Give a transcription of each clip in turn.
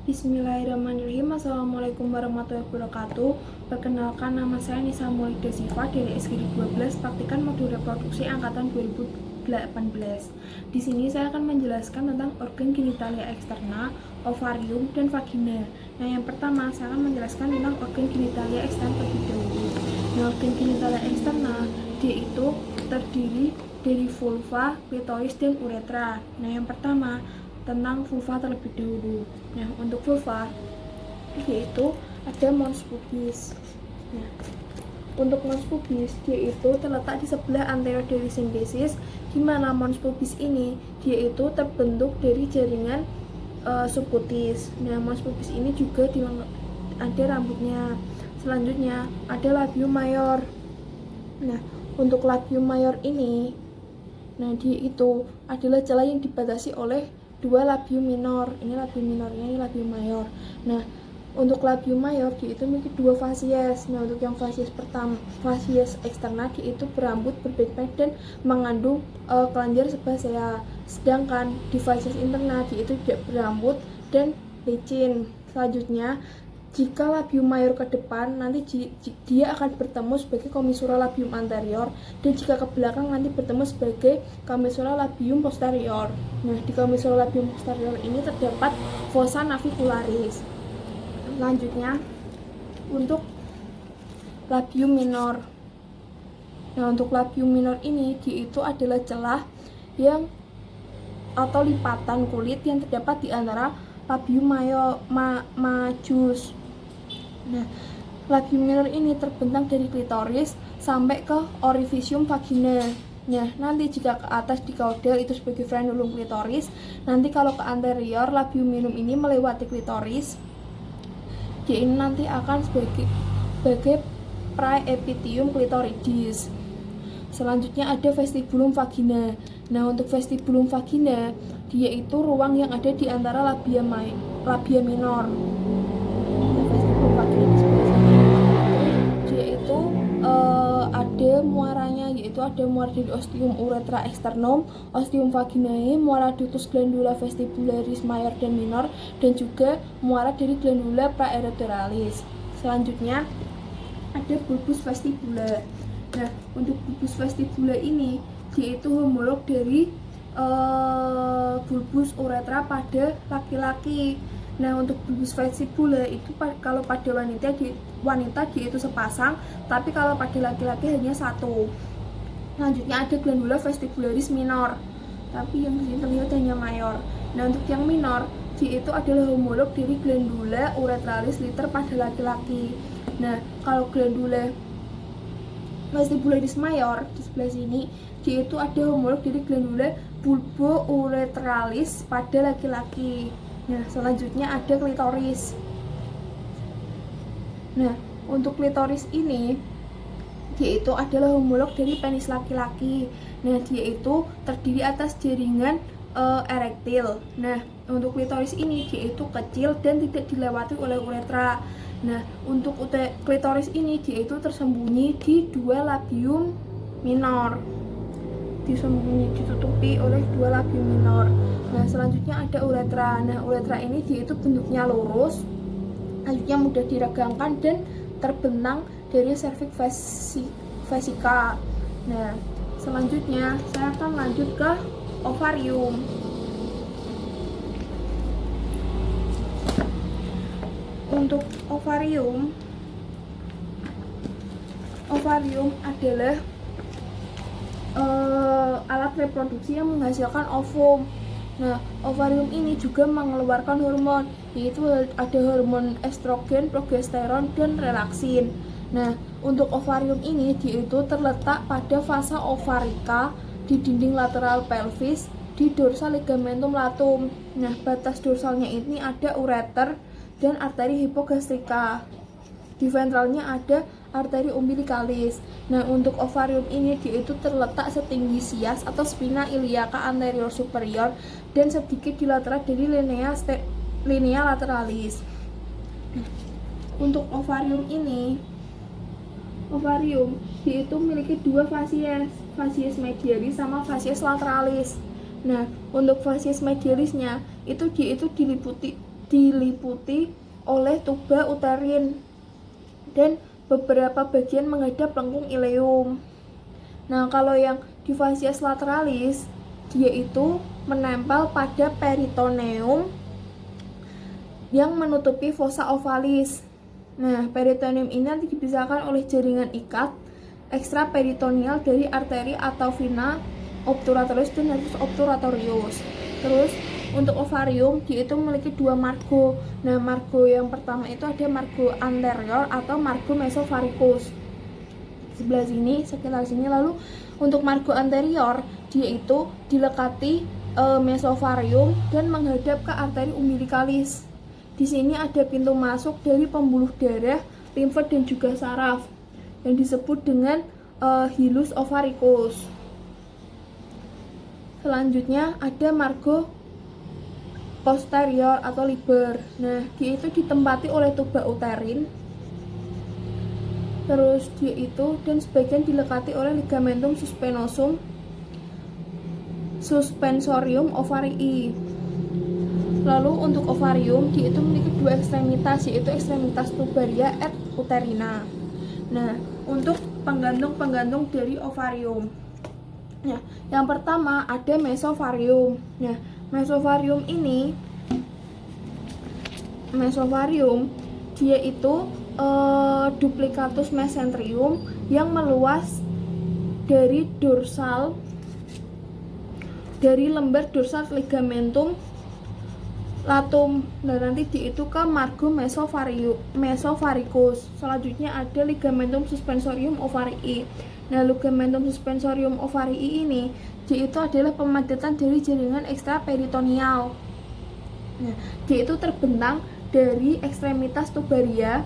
Bismillahirrahmanirrahim. Assalamualaikum warahmatullahi wabarakatuh. Perkenalkan, nama saya Nisa Maulida Sifa dari SGD 12 Praktikan Modul Reproduksi Angkatan 2018. Di sini saya akan menjelaskan tentang organ genitalia eksterna, ovarium, dan vagina. Nah, yang pertama saya akan menjelaskan tentang organ genitalia eksterna terlebih dahulu. Nah, organ genitalia eksterna dia itu terdiri dari vulva, klitoris, dan uretra. Nah, yang pertama tentang vulva terlebih dahulu. Nah, untuk vulva yaitu ada mons pubis. Nah, untuk mons pubis dia itu terletak di sebelah anterior dari simbesis, di mana mons pubis ini dia itu terbentuk dari jaringan subkutis. Nah, mons pubis ini juga ada rambutnya. Selanjutnya ada labium mayor. Nah, untuk labium mayor ini, nah dia itu adalah celah yang dibatasi oleh dua labium minor. Ini labium minornya, ini labium mayor. Nah, untuk labium mayor dia itu memiliki dua fasies. Nah, untuk yang fasies pertama, fasies eksterna dia itu berambut, berbektek, dan mengandung kelenjar sebasea. Sedangkan di fasies interna dia itu tidak berambut dan licin. Selanjutnya, jika labium mayor ke depan, nanti dia akan bertemu sebagai commissura labium anterior, dan jika ke belakang nanti bertemu sebagai commissura labium posterior. Nah, di commissura labium posterior ini terdapat fossa navicularis. Selanjutnya, untuk labium minor. Nah, untuk labium minor ini dia itu adalah celah yang atau lipatan kulit yang terdapat di antara labium majus. Nah, labium minor ini terbentang dari klitoris sampai ke orifisium vagina. Nah, nanti jika ke atas di caudal itu sebagai frenulum klitoris, nanti kalau ke anterior labium minor ini melewati klitoris, dia ini nanti akan sebagai praepitium clitoridis. Selanjutnya ada vestibulum vagina. Nah, untuk vestibulum vagina dia itu ruang yang ada di antara labia minor. Dia itu ada muaranya, yaitu ada muara dari ostium uretra externum, ostium vaginae, muara ductus glandula vestibularis mayor dan minor, dan juga muara dari glandula praerectoralis. Selanjutnya ada bulbus vestibula. Nah, untuk bulbus vestibula ini dia itu homolog dari bulbus uretra pada laki-laki. Nah, untuk bulbus vestibula itu kalau pada wanita dia itu sepasang, tapi kalau pada laki-laki hanya satu. Selanjutnya ada glandula vestibularis minor, tapi yang disini terlihat hanya mayor. Nah, untuk yang minor dia itu adalah homolog dari glandula uretralis liter pada laki-laki. Nah, kalau glandula vestibularis mayor di sebelah sini dia itu ada homolog dari glandula bulbouretralis pada laki-laki. Nah, selanjutnya ada klitoris. Nah, untuk klitoris ini dia itu adalah homolog dari penis laki-laki. Nah, dia itu terdiri atas jaringan erektil. Nah, untuk klitoris ini dia itu kecil dan tidak dilewati oleh uretra. Nah, untuk klitoris ini dia itu tersembunyi di dua labium minor. Ditutupi oleh dua labium minor. Nah, selanjutnya ada uretra. Nah, uretra ini dia itu bentuknya lurus, selanjutnya mudah diregangkan dan terbentang dari cervix vesica. Nah, selanjutnya saya akan lanjut ke ovarium. Untuk ovarium adalah alat reproduksi yang menghasilkan ovum. Nah, ovarium ini juga mengeluarkan hormon, yaitu ada hormon estrogen, progesteron, dan relaksin. Nah, untuk ovarium ini dia itu terletak pada fasa ovarika di dinding lateral pelvis di dorsal ligamentum latum. Nah, batas dorsalnya ini ada ureter dan arteri hipogastrika. Di ventralnya ada arteri umbilicalis. Nah, untuk ovarium ini dia itu terletak setinggi sias atau spina iliaca anterior superior dan sedikit dilateral dari linea lateralis. Untuk ovarium dia itu memiliki dua fasies medialis sama fasies lateralis. Nah, untuk fasies medialisnya itu dia itu diliputi oleh tuba uterin dan beberapa bagian menghadap lengkung ileum. Nah, kalau yang di fasies lateralis, dia itu menempel pada peritoneum yang menutupi fossa ovalis. Nah, peritoneum ini nanti dipisahkan oleh jaringan ikat ekstraperitoneal dari arteri atau vena obturatorius dan nervus obturatorius. Terus untuk ovarium dia itu memiliki dua margo. Nah, margo yang pertama itu ada margo anterior atau margo mesovaricus. Sebelah sini, sekitar sini. Lalu untuk margo anterior dia itu dilekati mesovarium dan menghadap ke arteri umbilicalis. Di sini ada pintu masuk dari pembuluh darah, limfer dan juga saraf yang disebut dengan hilus ovaricus. Selanjutnya ada margo posterior atau liber. Nah, dia itu ditempati oleh tuba uterin. Terus dia itu dan sebagian dilekati oleh ligamentum suspensorium ovarii. Lalu untuk ovarium dia itu memiliki dua ekstremitas, yaitu ekstremitas tubaria et uterina. Nah, untuk penggantung dari ovarium. Nah, yang pertama ada mesovarium. Nah, mesovarium dia itu duplicatus mesenterium yang meluas dari lembar dorsal ligamentum latum. Dan nanti dia itu ke margo mesovaricus. Selanjutnya ada ligamentum suspensorium ovarii. Nah, ligamentum suspensorium ovarii ini dia itu adalah pemadatan dari jaringan ekstraperitoneal. Nah, dia itu terbentang dari ekstremitas tubaria.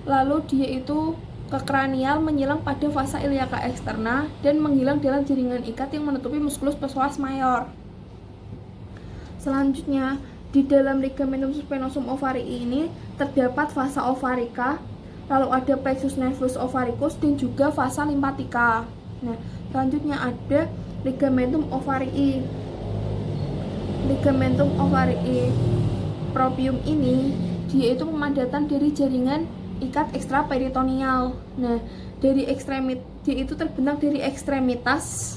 Lalu dia itu ke kranial menyilang pada fasa iliaca eksterna dan menghilang dalam jaringan ikat yang menutupi musculus psoas major. Selanjutnya, di dalam ligamentum suspensorum ovarii ini terdapat fasa ovarica, lalu ada plexus nervus ovaricus dan juga fasa limpatica. Nah, selanjutnya ada ligamentum ovarii. Ligamentum ovarii propium ini dia itu pemadatan dari jaringan ikat ekstraperitoneal. Nah, dia itu terbentang dari ekstremitas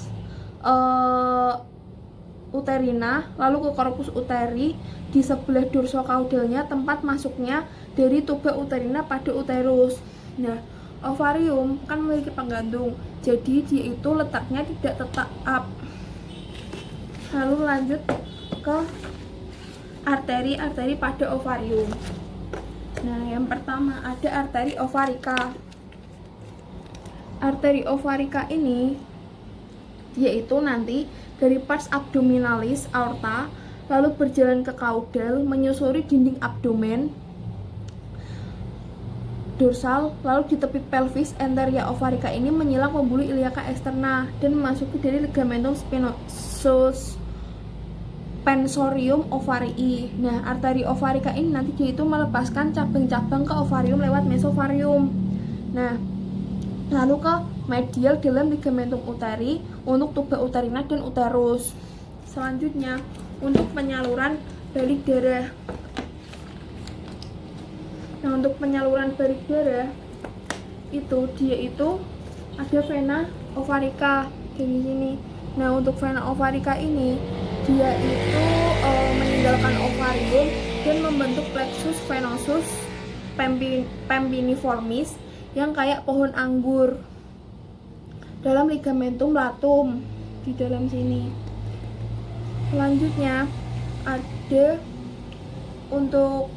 uterina, lalu ke corpus uteri di sebelah dorsocaudalnya, tempat masuknya dari tuba uterina pada uterus. Nah, ovarium kan memiliki penggantung, jadi dia itu letaknya tidak tetap. Lalu lanjut ke arteri pada ovarium. Nah, yang pertama ada arteri ovarica. Arteri ovarica ini yaitu nanti dari pars abdominalis aorta lalu berjalan ke kaudal, menyusuri dinding abdomen dorsal, lalu di tepi pelvis anteria ovarica ini menyilang pembuluh iliaca eksterna dan memasuki dari ligamentum suspensorium ovarii. Nah, arteri ovarica ini nanti dia itu melepaskan cabang-cabang ke ovarium lewat mesovarium. Nah, lalu ke medial dalam ligamentum uteri untuk tuba uterina dan uterus. Selanjutnya untuk penyaluran balik darah. Nah, untuk penyaluran balik darah itu dia itu ada vena ovarica di sini. Nah, untuk vena ovarica ini dia itu meninggalkan ovarium dan membentuk plexus venosus pempiniformis yang kayak pohon anggur dalam ligamentum latum di dalam sini. Selanjutnya ada untuk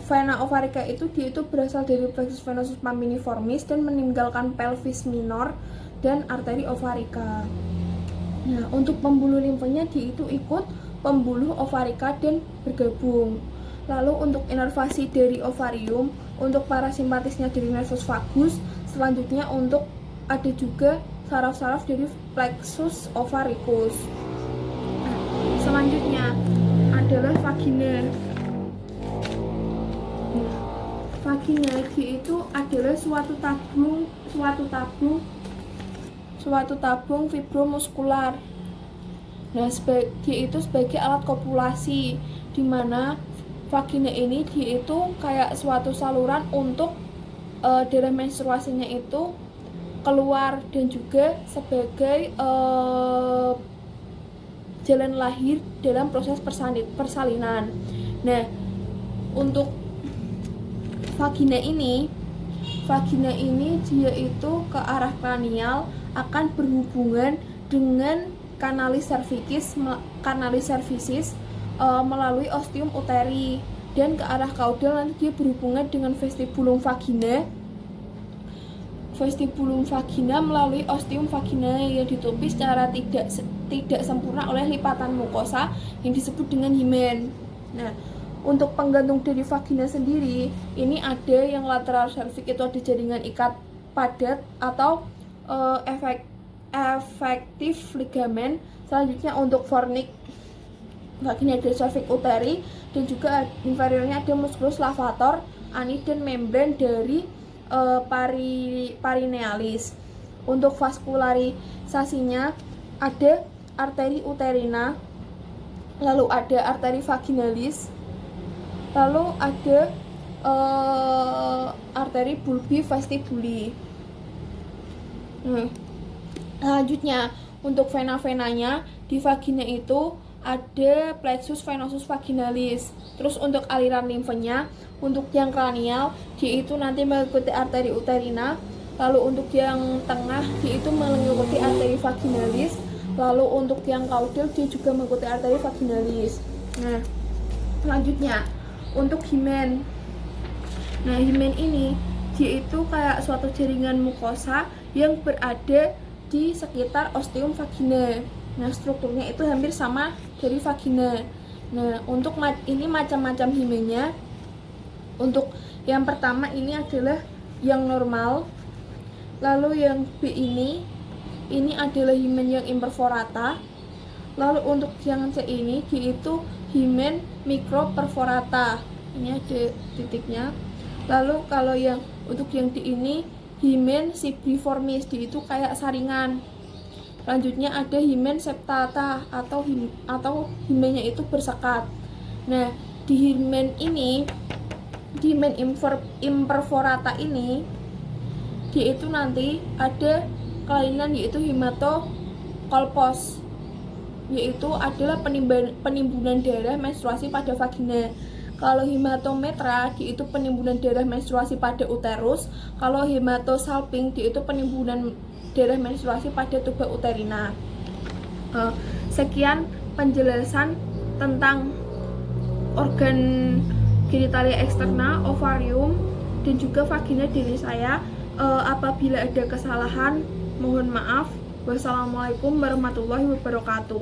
vena ovarica itu dia itu berasal dari plexus venosus pempiniformis dan meninggalkan pelvis minor dan arteri ovarica. Nah, untuk pembuluh limfanya dia itu ikut pembuluh ovarica dan bergabung. Lalu untuk inervasi dari ovarium, untuk parasimpatisnya dari nervus vagus, selanjutnya untuk ada juga saraf-saraf dari plexus ovaricus. Nah, selanjutnya adalah vagina. Nah, vagina dia itu adalah suatu tabung fibromuskular Nah, dia itu sebagai alat kopulasi, di mana vagina ini dia itu kayak suatu saluran untuk darah menstruasinya itu keluar, dan juga sebagai jalan lahir dalam proses persalinan. Nah, untuk vagina ini dia itu ke arah kranial akan berhubungan dengan kanalis cervicis melalui ostium uteri, dan ke arah kaudal nanti dia berhubungan dengan vestibulum vagina melalui ostium vagina yang ditutupi secara tidak sempurna oleh lipatan mukosa yang disebut dengan himen. Nah, untuk penggantung dari vagina sendiri, ini ada yang lateral cervix, itu ada jaringan ikat padat atau efektif ligamen. Selanjutnya untuk fornix, vagina ada cervix uteri, dan juga inferiornya ada musculus lavator, ani, dan membran dari perinealis. Untuk vaskularisasinya ada arteri uterina, lalu ada arteri vaginalis, lalu ada arteri bulbi vestibuli. Selanjutnya untuk vena-venanya di vagina itu ada plexus venosus vaginalis. Terus untuk aliran limfanya, untuk yang kranial dia itu nanti mengikuti arteri uterina, lalu untuk yang tengah dia itu mengikuti arteri vaginalis, lalu untuk yang kaudal dia juga mengikuti arteri vaginalis. Nah, selanjutnya untuk himen. Nah, himen ini dia itu kayak suatu jaringan mukosa yang berada di sekitar ostium vagina. Nah, strukturnya itu hampir sama dari vagina. Nah, untuk ini macam-macam himennya. Untuk yang pertama ini adalah yang normal. Lalu yang B ini adalah himen yang imperforata. Lalu untuk yang C ini yaitu himen mikroperforata. Ini ada titiknya. Lalu kalau yang untuk yang D ini himen cibriformis, itu kayak saringan. Selanjutnya ada himen septata atau himennya itu bersekat. Nah, di himen imperforata ini dia itu nanti ada kelainan yaitu hematokolpos, yaitu adalah penimbunan darah menstruasi pada vagina. Kalau hematometra dia itu penimbunan darah menstruasi pada uterus. Kalau hematosalping dia itu penimbunan darah menstruasi pada tuba uterina. Sekian penjelasan tentang organ genitalia eksterna, ovarium, dan juga vagina dari saya. Apabila ada kesalahan, mohon maaf. Wassalamualaikum warahmatullahi wabarakatuh.